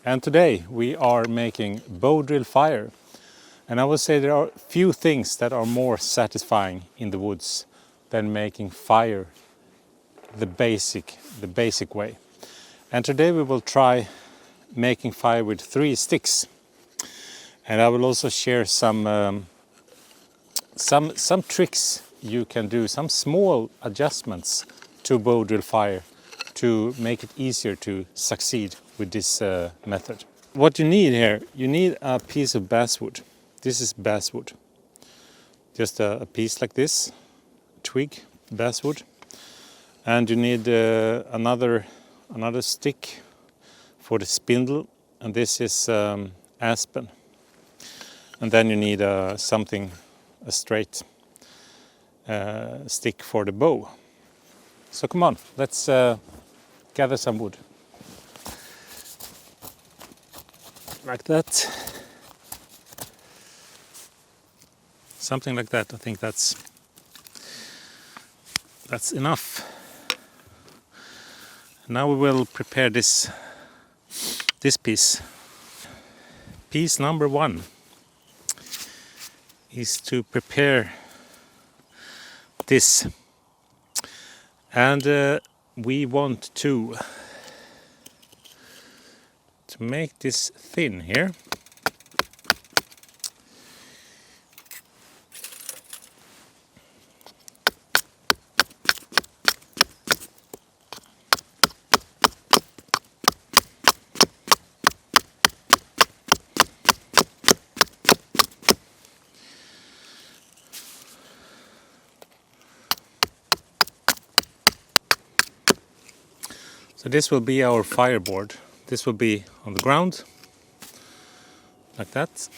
And today we are making bow drill fire. And I would say there are few things that are more satisfying in the woods than making fire the basic way. And today we will try making fire with 3 sticks. And I will also share some tricks you can do, some small adjustments to bow drill fire to make it easier to succeed with this method. What you need here, you need a piece of basswood. This is basswood. Just a piece like this, twig, basswood. And you need another stick for the spindle, and this is aspen. And then you need a straight stick for the bow. So come on, let's gather some wood. Like that. Something like that. I think that's enough. Now we will prepare this piece. Piece number 1 is to prepare this, and we want to make this thin here. So this will be our fireboard. This will be on the ground, like that.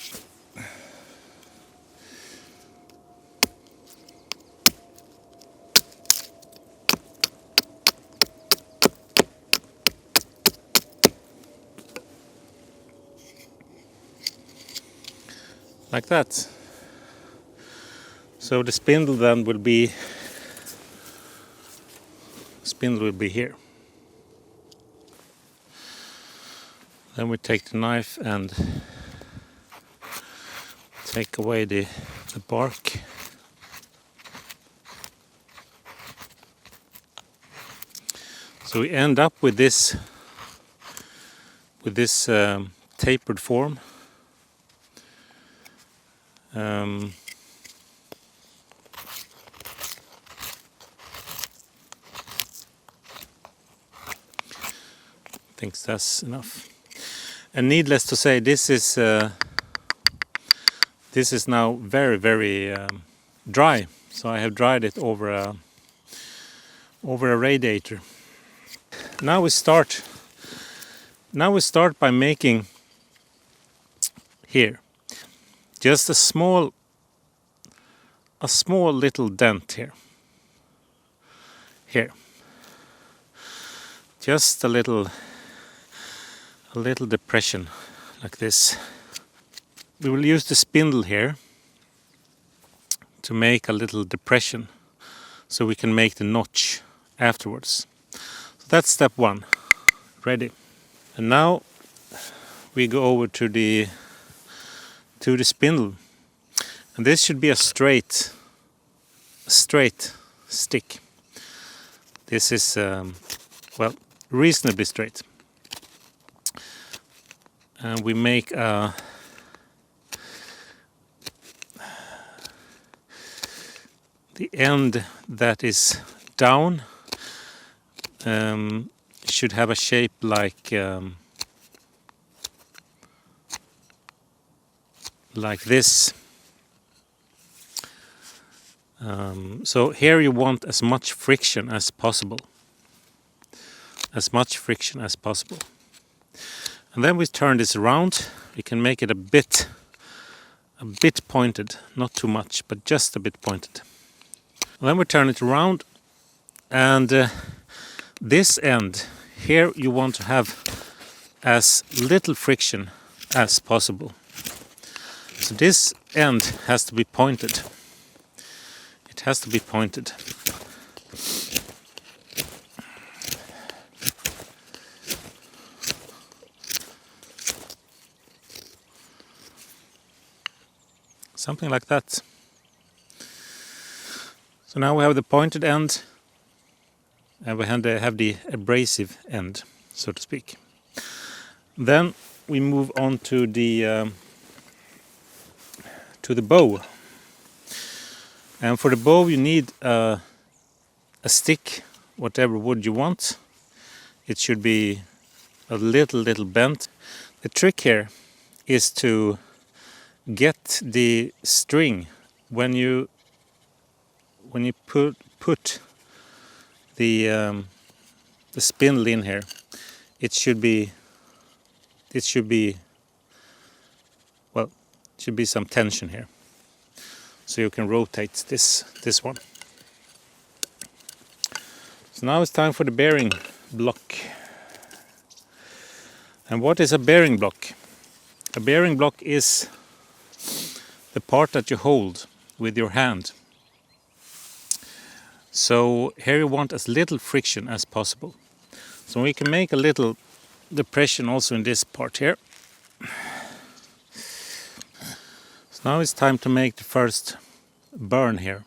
Like that. So the spindle then will be here. Then we take the knife and take away the bark. So we end up with this tapered form. I think that's enough. And needless to say, this is now very, very dry. So I have dried it over a radiator. Now we start by making here just a small little dent here. Just a little depression like this. We will use the spindle here to make a little depression so we can make the notch afterwards. So that's step 1. Ready. And now we go over to the spindle. And this should be a straight stick. This is reasonably straight. And we make the end that is down should have a shape like this. So here you want as much friction as possible. And then we turn this around. We can make it a bit pointed, not too much, but just a bit pointed. And then we turn it around, and this end here you want to have as little friction as possible. So this end has to be pointed. It has to be pointed. something like that. So now we have the pointed end and we have the abrasive end, so to speak. Then we move on to the bow. And for the bow you need a stick, whatever wood you want. It should be a little bent. The trick here is to get the string when you put the spindle in here. It should be some tension here, so you can rotate this one. So now it's time for the bearing block. And what is a bearing block? A bearing block is the part that you hold with your hand. So here you want as little friction as possible. So we can make a little depression also in this part here. So now it's time to make the first burn here.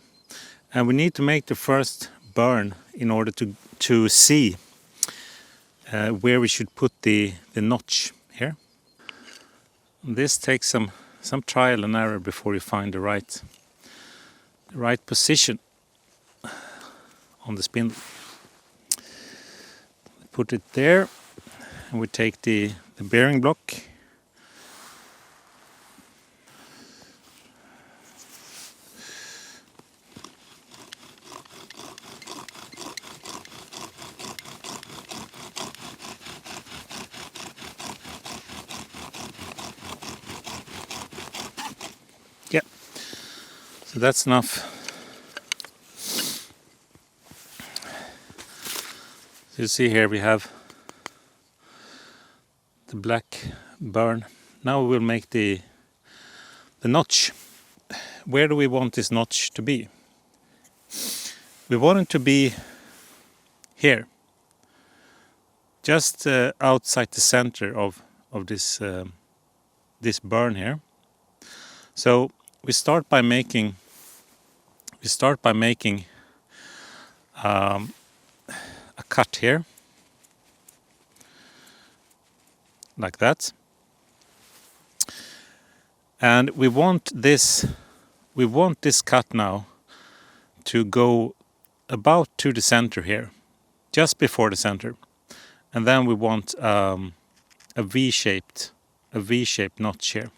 And we need to make the first burn in order to see where we should put the notch here. This takes some trial and error before you find the right position on the spindle. Put it there, and we take the bearing block. Yeah, so that's enough. So you see here we have the black burn. Now we will make the notch. Where do we want this notch to be? We want it to be here, just outside the center of this burn here. So we start by making a cut here, like that, and we want this cut now to go about to the center here, just before the center, and then we want a V-shaped notch here.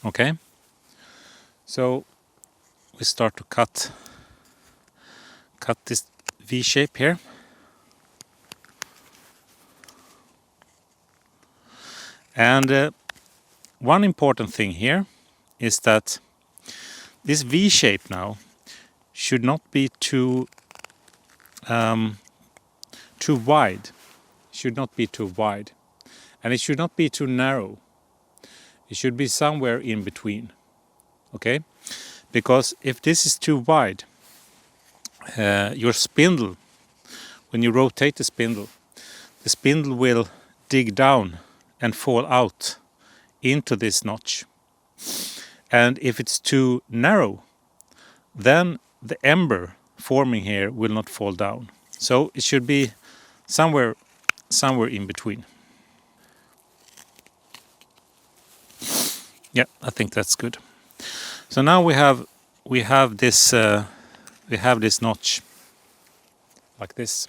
Okay, so we start to cut this V shape here. And one important thing here is that this V shape now should not be too wide. Should not be too wide, and it should not be too narrow. It should be somewhere in between. Okay, because if this is too wide, your spindle, when you rotate the spindle will dig down and fall out into this notch. And if it's too narrow, then the ember forming here will not fall down. So it should be somewhere in between. Yeah, I think that's good. So now we have this notch like this.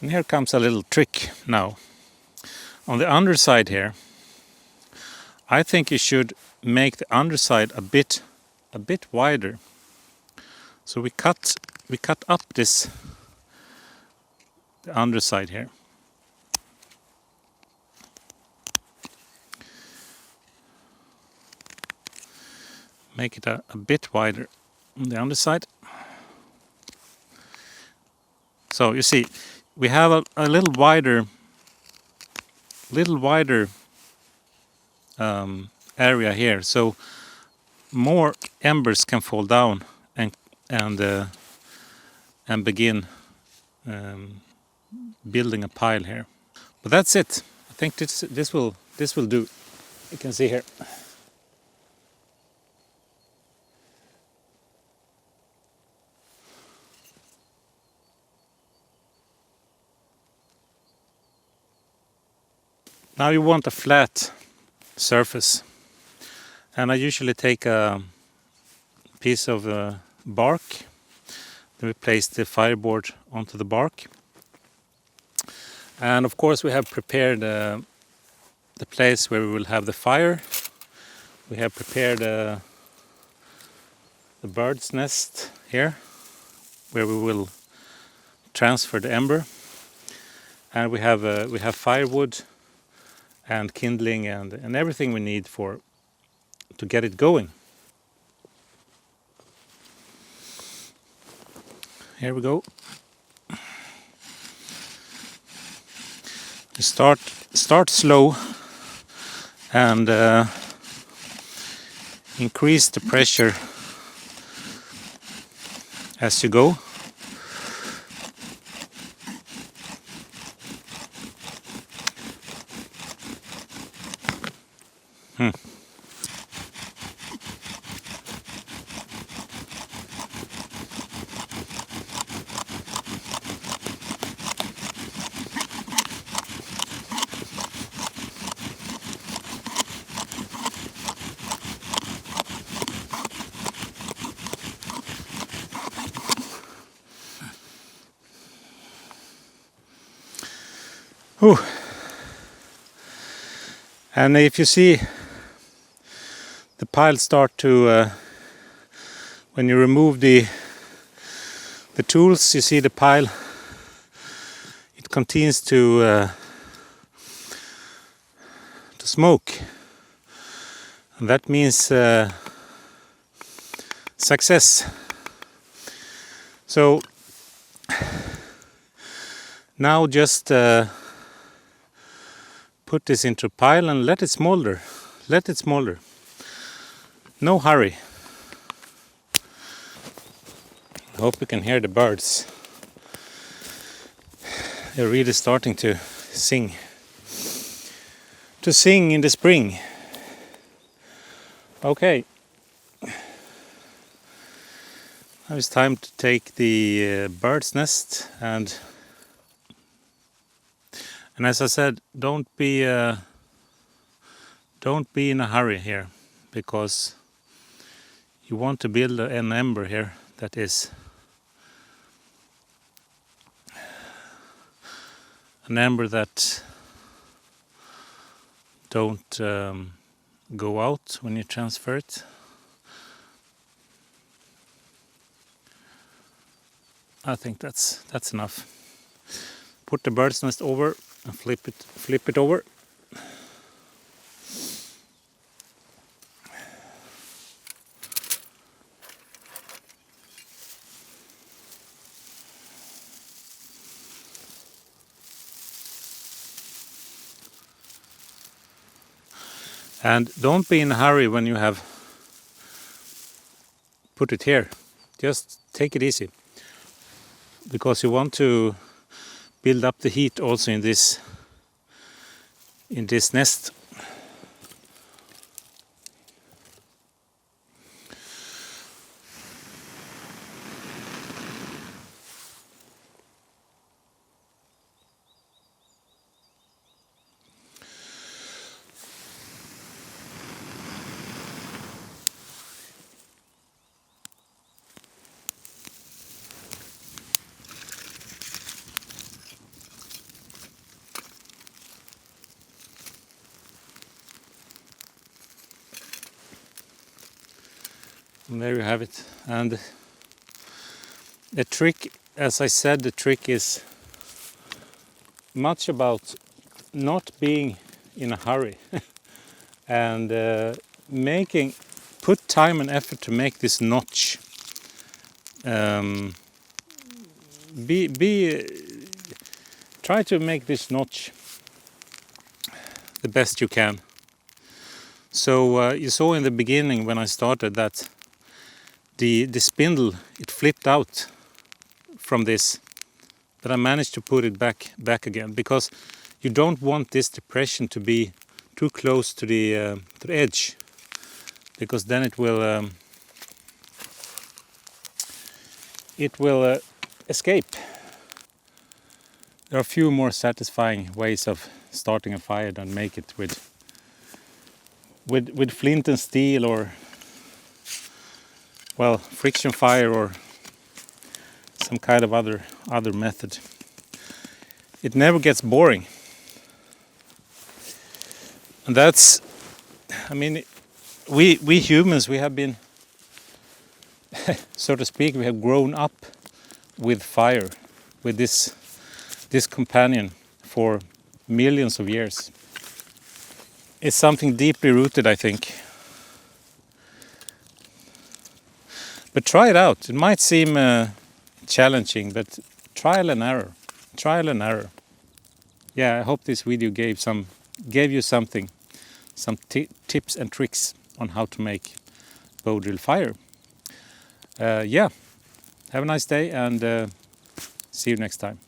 And here comes a little trick now. On the underside here, I think you should make the underside a bit wider. So we cut up the underside here. Make it a bit wider on the underside. So you see, we have a little wider area here, so more embers can fall down and begin building a pile here. But that's it. I think this will do. You can see here. Now you want a flat surface, and I usually take a piece of bark, then we place the fireboard onto the bark, and of course we have prepared the place where we will have the fire. We have prepared the bird's nest here where we will transfer the ember, and we have firewood and kindling and everything we need to get it going. Here we go. You start slow and increase the pressure as you go. Whew. And if you see the pile start to, when you remove the tools, you see the pile, it continues to smoke. And that means success. So now just put this into a pile and let it smolder. Let it smolder. No hurry. I hope you can hear the birds. They're really starting to sing. To sing in the spring. Okay. Now it's time to take the bird's nest and as I said, don't be in a hurry here, because you want to build an ember here that is an ember that don't go out when you transfer it. I think that's enough. Put the bird's nest over and flip it over. And don't be in a hurry when you have put it here. Just take it easy, because you want to build up the heat also in this nest. And there you have it. And the trick, as I said, the trick is much about not being in a hurry and put time and effort to make this notch. Try to make this notch the best you can. So you saw in the beginning when I started that the spindle, it flipped out from this, but I managed to put it back again, because you don't want this depression to be too close to the edge, because then it will escape. There are a few more satisfying ways of starting a fire than make it with flint and steel, or well, friction fire, or some kind of other method. It never gets boring. And that's, I mean, we humans, we have been, so to speak, we have grown up with fire, with this companion for millions of years. It's something deeply rooted, I think. But try it out. It might seem challenging, but trial and error. Trial and error. Yeah, I hope this video gave you something, some tips and tricks on how to make bow drill fire. Yeah, have a nice day, and see you next time.